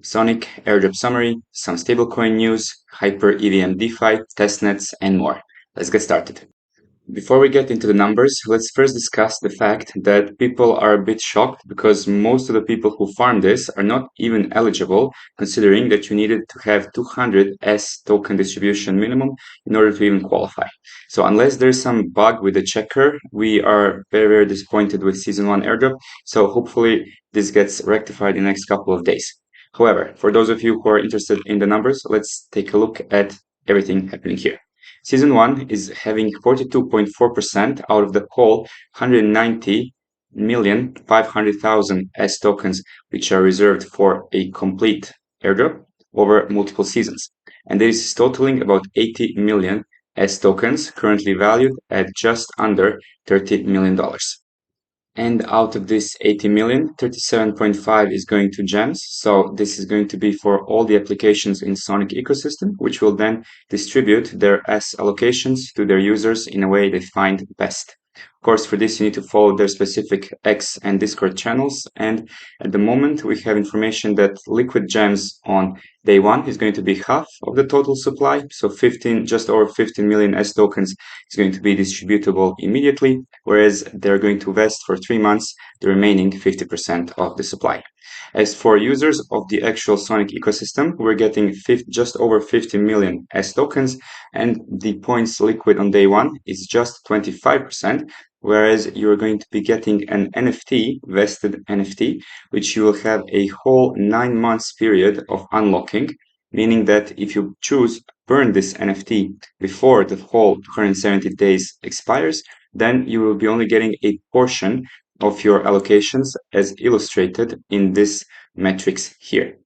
Sonic Airdrop Summary, some stablecoin news, HyperEVM DeFi, testnets, and more. Let's get started. Before we get into the numbers, let's first discuss the fact that people are a bit shocked because most of the people who farm this are not even eligible, considering that you needed to have 200 S token distribution minimum in order to even qualify. So unless there's some bug with the checker, we are very, very disappointed with Season 1 airdrop. So hopefully this gets rectified in the next couple of days. However, for those of you who are interested in the numbers, let's take a look at everything happening here. Season 1 is having 42.4% out of the whole 190,500,000 S tokens, which are reserved for a complete airdrop over multiple seasons. And this is totaling about 80 million S tokens, currently valued at just under $30 million. And out of this 80 million, 37.5 is going to gems. So this is going to be for all the applications in Sonic Ecosystem, which will then distribute their S allocations to their users in a way they find best. Of course, for this, you need to follow their specific X and Discord channels. And at the moment, we have information that liquid gems on day one is going to be half of the total supply. So just over 15 million S tokens is going to be distributable immediately, whereas they're going to vest for 3 months the remaining 50% of the supply. As for users of the actual Sonic ecosystem, we're getting just over 50 million S tokens, and the points liquid on day one is just 25%, whereas you're going to be getting an NFT, vested NFT, which you will have a whole 9 months period of unlocking, meaning that if you choose to burn this NFT before the whole 270 days expires, then you will be only getting a portion of your allocations as illustrated in this metrics here.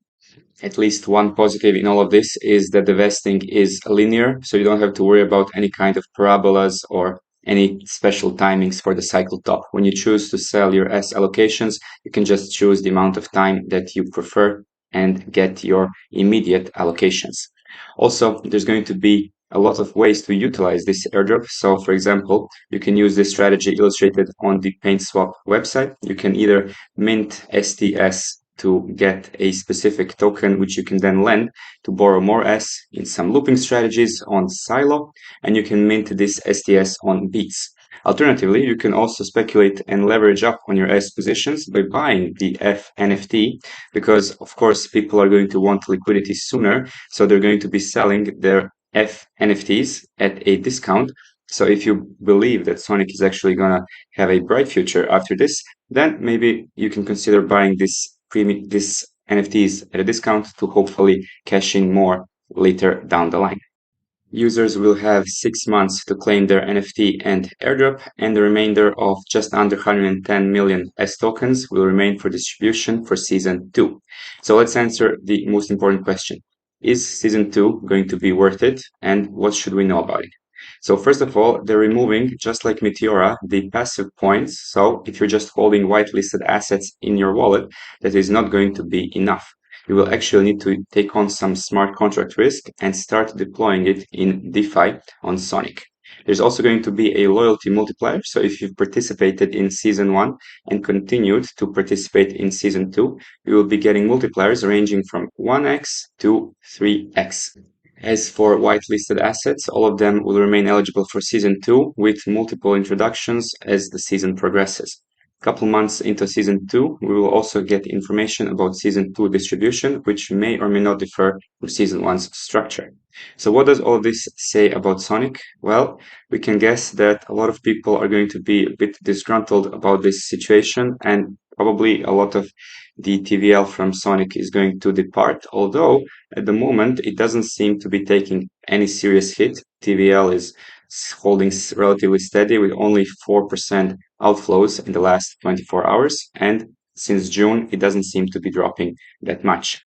At least one positive in all of this is that the vesting is linear, so you don't have to worry about any kind of parabolas or any special timings for the cycle top. When you choose to sell your S allocations, you can just choose the amount of time that you prefer and get your immediate allocations. Also, there's going to be a lot of ways to utilize this airdrop. So, for example, you can use this strategy illustrated on the PaintSwap website. You can either mint STS to get a specific token, which you can then lend to borrow more S in some looping strategies on Silo, and you can mint this STS on Beats. Alternatively, you can also speculate and leverage up on your S positions by buying the F NFT, because of course people are going to want liquidity sooner, so they're going to be selling their F NFTs at a discount. So if you believe that Sonic is actually gonna have a bright future after this, then maybe you can consider buying this NFTs at a discount to hopefully cash in more later down the line. Users will have 6 months to claim their NFT and airdrop, and the remainder of just under 110 million S tokens will remain for distribution for Season 2. So let's answer the most important question. Is Season 2 going to be worth it, and what should we know about it? So first of all, they're removing, just like Meteora, the passive points. So if you're just holding whitelisted assets in your wallet, that is not going to be enough. You will actually need to take on some smart contract risk and start deploying it in DeFi on Sonic. There's also going to be a loyalty multiplier. So if you've participated in Season 1 and continued to participate in Season 2, you will be getting multipliers ranging from 1x to 3x. As for whitelisted assets, all of them will remain eligible for Season 2 with multiple introductions as the season progresses. A couple months into Season 2, we will also get information about Season 2 distribution, which may or may not differ from Season 1's structure. So what does all of this say about Sonic? Well, we can guess that a lot of people are going to be a bit disgruntled about this situation, and probably a lot of the TVL from Sonic is going to depart, although at the moment it doesn't seem to be taking any serious hit. TVL is holding relatively steady with only 4% outflows in the last 24 hours, and since June it doesn't seem to be dropping that much.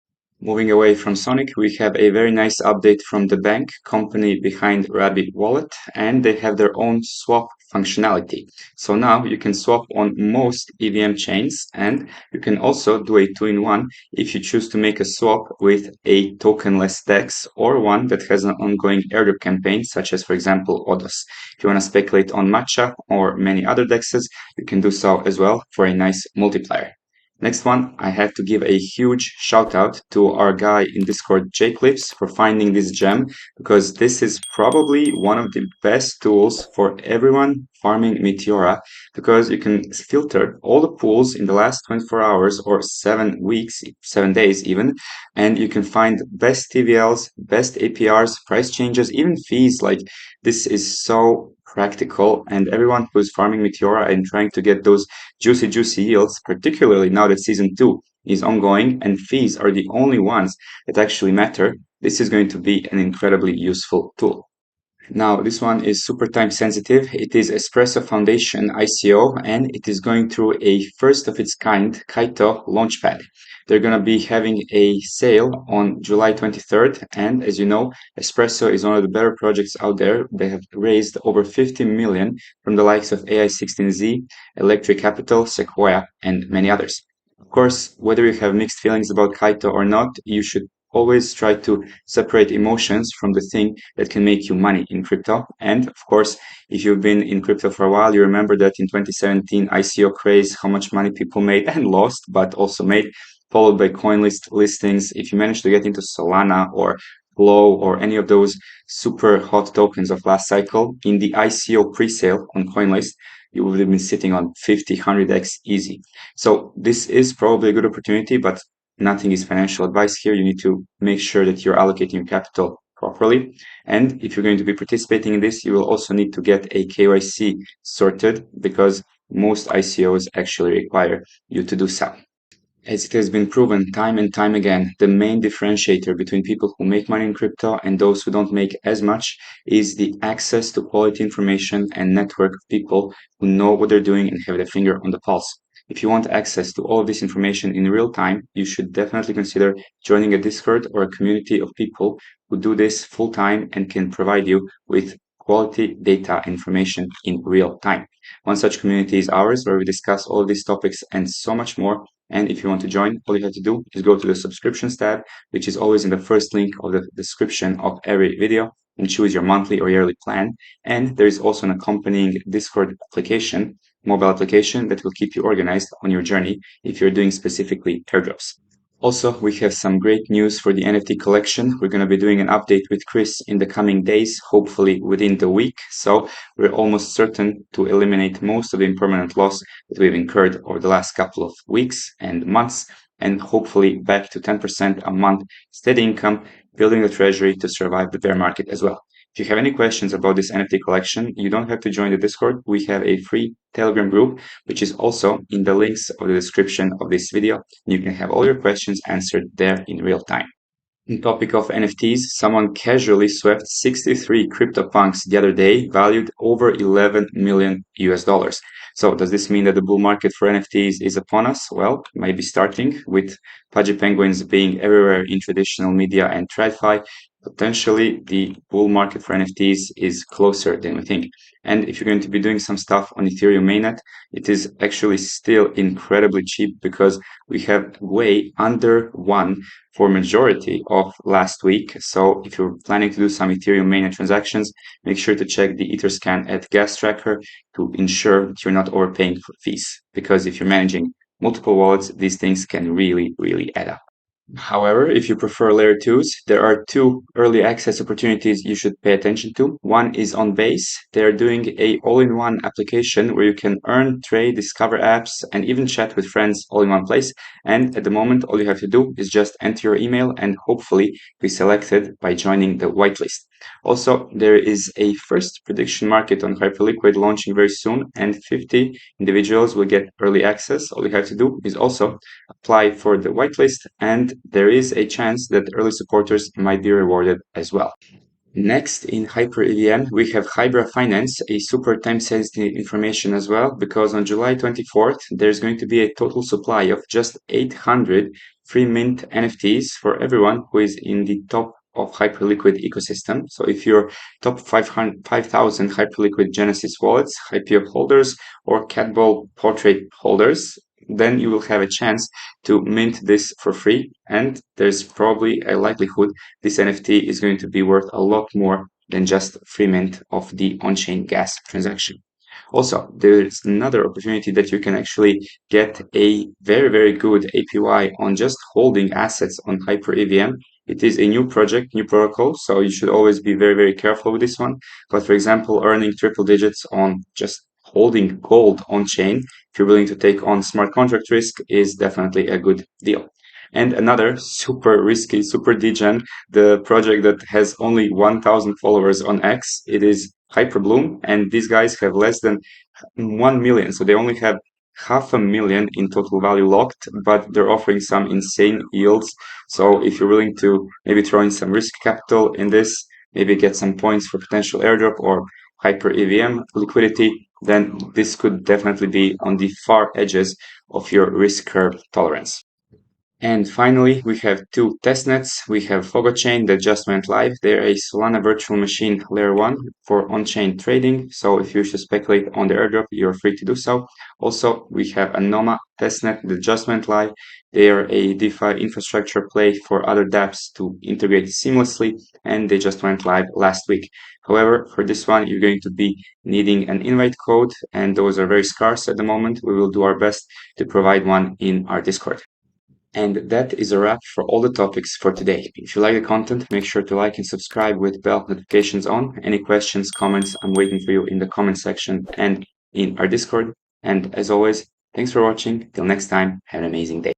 Moving away from Sonic, we have a very nice update from Debank, company behind Rabbit Wallet, and they have their own swap functionality. So now you can swap on most EVM chains, and you can also do a 2-in-1 if you choose to make a swap with a tokenless DEX or one that has an ongoing airdrop campaign, such as, for example, Odos. If you want to speculate on Matcha or many other DEXs, you can do so as well for a nice multiplier. Next one, I have to give a huge shout out to our guy in Discord, JClips, for finding this gem, because this is probably one of the best tools for everyone farming Meteora, because you can filter all the pools in the last 24 hours or 7 weeks, 7 days even, and you can find best TVLs, best APRs, price changes, even fees. Like, this is so practical, and everyone who's farming Meteora and trying to get those juicy yields, particularly now that season 2 is ongoing and fees are the only ones that actually matter, this is going to be an incredibly useful tool. Now, this one is super time sensitive. It is Espresso Foundation ICO, and it is going through a first of its kind Kaito launchpad. They're going to be having a sale on July 23rd. And as you know, Espresso is one of the better projects out there. They have raised over 50 million from the likes of AI16Z, Electric Capital, Sequoia, and many others. Of course, whether you have mixed feelings about Kaito or not, you should always try to separate emotions from the thing that can make you money in crypto. And of course, if you've been in crypto for a while, you remember that in 2017 ICO craze, how much money people made and lost, but also made, followed by CoinList listings. If you manage to get into Solana or Flow or any of those super hot tokens of last cycle in the ICO pre-sale on CoinList, you would have been sitting on 50, 100x easy. So this is probably a good opportunity, but nothing is financial advice here. You need to make sure that you're allocating your capital properly. And if you're going to be participating in this, you will also need to get a KYC sorted, because most ICOs actually require you to do so. As it has been proven time and time again, the main differentiator between people who make money in crypto and those who don't make as much is the access to quality information and network of people who know what they're doing and have their finger on the pulse. If you want access to all of this information in real time, you should definitely consider joining a Discord or a community of people who do this full time and can provide you with quality data information in real time. One such community is ours, where we discuss all of these topics and so much more. And if you want to join, all you have to do is go to the subscriptions tab, which is always in the first link of the description of every video, and choose your monthly or yearly plan. And there is also an accompanying Discord application, mobile application, that will keep you organized on your journey if you're doing specifically airdrops. Also, we have some great news for the NFT collection. We're going to be doing an update with Chris in the coming days, hopefully within the week. So we're almost certain to eliminate most of the impermanent loss that we've incurred over the last couple of weeks and months, and hopefully back to 10% a month steady income, building the treasury to survive the bear market as well. If you have any questions about this NFT collection, you don't have to join the Discord. We have a free Telegram group, which is also in the links of the description of this video. You can have all your questions answered there in real time. On topic of NFTs, someone casually swept 63 CryptoPunks the other day, valued over 11 million US dollars. So does this mean that the bull market for NFTs is upon us? Well, maybe starting with pudgy penguins being everywhere in traditional media and TradFi. Potentially, the bull market for NFTs is closer than we think. And if you're going to be doing some stuff on Ethereum mainnet, it is actually still incredibly cheap, because we have way under one for majority of last week. So if you're planning to do some Ethereum mainnet transactions, make sure to check the Etherscan at Gas Tracker to ensure that you're not overpaying for fees. Because if you're managing multiple wallets, these things can really add up. However, if you prefer layer 2s, there are two early access opportunities you should pay attention to. One is on Base. They are doing a all-in-one application where you can earn, trade, discover apps, and even chat with friends all in one place. And at the moment, all you have to do is just enter your email and hopefully be selected by joining the whitelist. Also, there is a first prediction market on Hyperliquid launching very soon, and 50 individuals will get early access. All you have to do is also apply for the whitelist, and there is a chance that early supporters might be rewarded as well. Next, in HyperEVM, we have Hybra Finance, a super time-sensitive information as well, because on July 24th, there's going to be a total supply of just 800 free mint NFTs for everyone who is in the top of Hyperliquid ecosystem. So if you're top 5,000 Hyperliquid Genesis wallets, IPO holders, or Catball portrait holders, then you will have a chance to mint this for free. And there's probably a likelihood this NFT is going to be worth a lot more than just free mint of the on-chain gas transaction. Also, there's another opportunity that you can actually get a very, very good APY on just holding assets on HyperEVM. It is a new project, new protocol, so you should always be very, very careful with this one. But for example, earning triple digits on just holding gold on chain, if you're willing to take on smart contract risk, is definitely a good deal. And another super risky, super degen, the project that has only 1,000 followers on X, it is HyperBloom, and these guys have less than 1 million. So they only have 500,000 in total value locked, but they're offering some insane yields. So if you're willing to maybe throw in some risk capital in this, maybe get some points for potential airdrop or HyperEVM liquidity, then this could definitely be on the far edges of your risk curve tolerance. And finally, we have two testnets. We have Fogo Chain that just went live. They're a Solana virtual machine layer 1 for on-chain trading. So if you should speculate on the airdrop, you're free to do so. Also, we have Anoma testnet that just went live. They are a DeFi infrastructure play for other dApps to integrate seamlessly, and they just went live last week. However, for this one, you're going to be needing an invite code, and those are very scarce at the moment. We will do our best to provide one in our Discord. And that is a wrap for all the topics for today. If you like the content, make sure to like and subscribe with bell notifications on. Any questions, comments, I'm waiting for you in the comment section and in our Discord. And as always, thanks for watching. Till next time, have an amazing day.